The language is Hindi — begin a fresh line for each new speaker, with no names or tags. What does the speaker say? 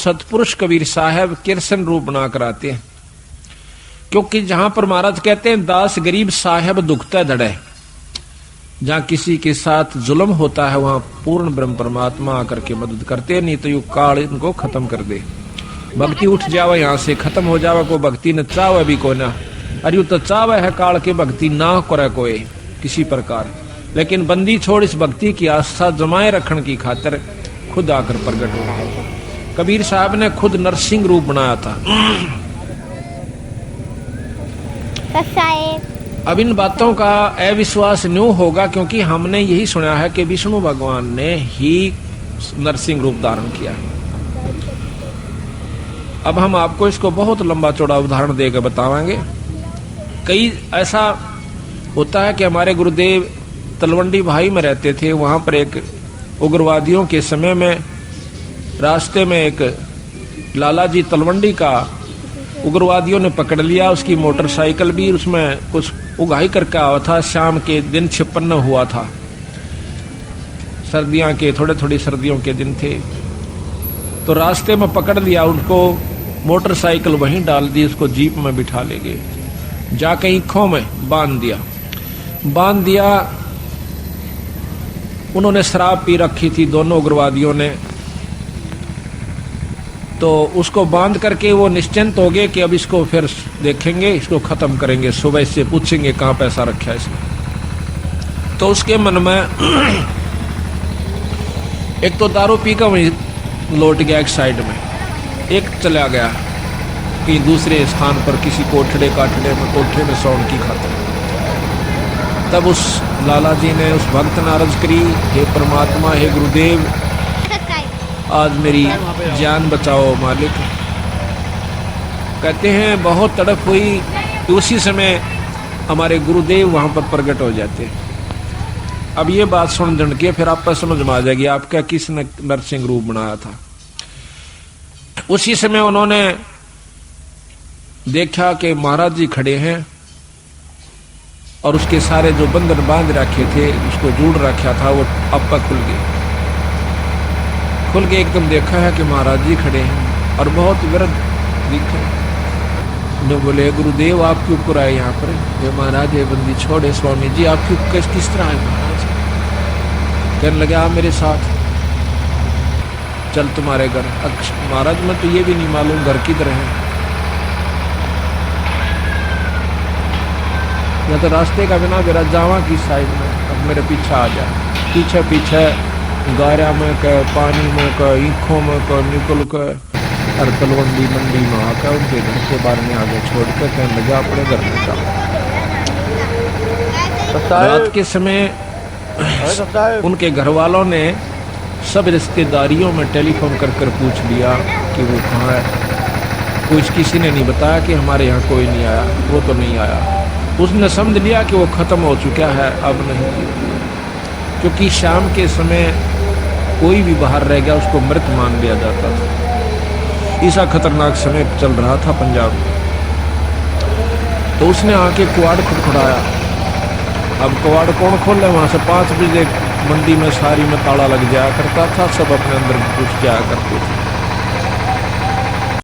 सतपुरुष कबीर साहब कृष्ण रूप बना कराते हैं, क्योंकि जहां पर महाराज कहते हैं दास गरीब साहब दुखता धड़े, जहां किसी के साथ जुल्म होता है वहां पूर्ण ब्रह्म परमात्मा आकर के मदद करते, नहीं तो यू काल इनको खत्म कर दे। भक्ति उठ जावे यहाँ से, खत्म हो जावे, को भक्ति न चावे भी को ना, अरे यू तो चावे है काल के भक्ति ना करे कोई किसी प्रकार, लेकिन बंदी छोड़ इस भक्ति की आस्था जमाए रखने की खातिर खुद आकर प्रकट हो गए। कबीर साहब ने खुद नरसिंह रूप बनाया था। अब इन बातों का अविश्वास न्यू होगा, क्योंकि हमने यही सुना है कि विष्णु भगवान ने ही नरसिंह रूप धारण किया। अब हम आपको इसको बहुत लंबा चौड़ा उदाहरण देकर बताएंगे। कई ऐसा होता है कि हमारे गुरुदेव तलवंडी भाई में रहते थे, वहां पर एक उग्रवादियों के समय में रास्ते में एक लाला जी तलवंडी का उग्रवादियों ने पकड़ लिया, उसकी मोटरसाइकिल भी, उसमें कुछ उगाही करके आया था। शाम के दिन 56 हुआ था, सर्दियों के थोड़ी सर्दियों के दिन थे, तो रास्ते में पकड़ लिया उनको, मोटरसाइकिल वहीं डाल दी, उसको जीप में बिठा ले गए, जाके ईखों में बांध दिया। उन्होंने शराब पी रखी थी दोनों उग्रवादियों ने, तो उसको बांध करके वो निश्चिंत हो गए कि अब इसको फिर देखेंगे, इसको खत्म करेंगे, सुबह से पूछेंगे कहाँ पैसा रखा है इसने। तो उसके मन में एक तो दारू पी कर वहीं लौट गया एक साइड में, एक चला गया कि दूसरे स्थान पर किसी कोठड़े में सौन की खातिर। तब उस लाला जी ने उस भक्त ने अर्ज करी, हे परमात्मा, हे गुरुदेव, आज मेरी जान बचाओ मालिक। कहते हैं बहुत तड़प हुई, तो उसी समय हमारे गुरुदेव वहां पर प्रकट हो जाते हैं। अब ये बात सुन जन के फिर आप पर समझ में आ जाएगी आपका किसने नरसिंह रूप बनाया था। उसी समय उन्होंने देखा कि महाराज जी खड़े हैं और उसके सारे जो बंधन बांध रखे थे, उसको जोड़ रखा था, वो आपका खुल के एकदम देखा है कि महाराज जी खड़े हैं और बहुत विरध दिखे। ने बोले गुरुदेव आप क्यों ऊपर आए यहाँ पर? ये महाराज ये बंदी छोड़े स्वामी जी, आप क्यों किस तरह आए महाराज? कहने लगे आप मेरे साथ चल तुम्हारे घर। महाराज मैं तो ये भी नहीं मालूम घर किधर है, या तो रास्ते का बिना मेरा जावा की साइड में, अब मेरे पीछे आ जा। पीछे गारा में कह, पानी में कह, ईखों में कह, निकल कर और तलवंडी मंडी में आकर उनके घर के बारे में आगे छोड़ कर कहने लगा अपने घर में जाओ। रात के समय उनके घर वालों ने सब रिश्तेदारियों में टेलीफोन कर पूछ लिया कि वो कहाँ है। कुछ किसी ने नहीं बताया कि हमारे यहाँ कोई नहीं आया, वो तो नहीं आया। उसने समझ लिया कि वो खत्म हो चुका है, अब नहीं, क्योंकि शाम के समय कोई भी बाहर रह गया उसको मृत मान लिया जाता था। ऐसा खतरनाक समय चल रहा था पंजाब में। तो उसने आके कुआड़ खड़खड़ाया। अब कुआड़ कौन खोले? वहां से 5 बजे मंडी में सारी में ताला लग जाया करता था, सब अपने अंदर घुस जाया करते थे।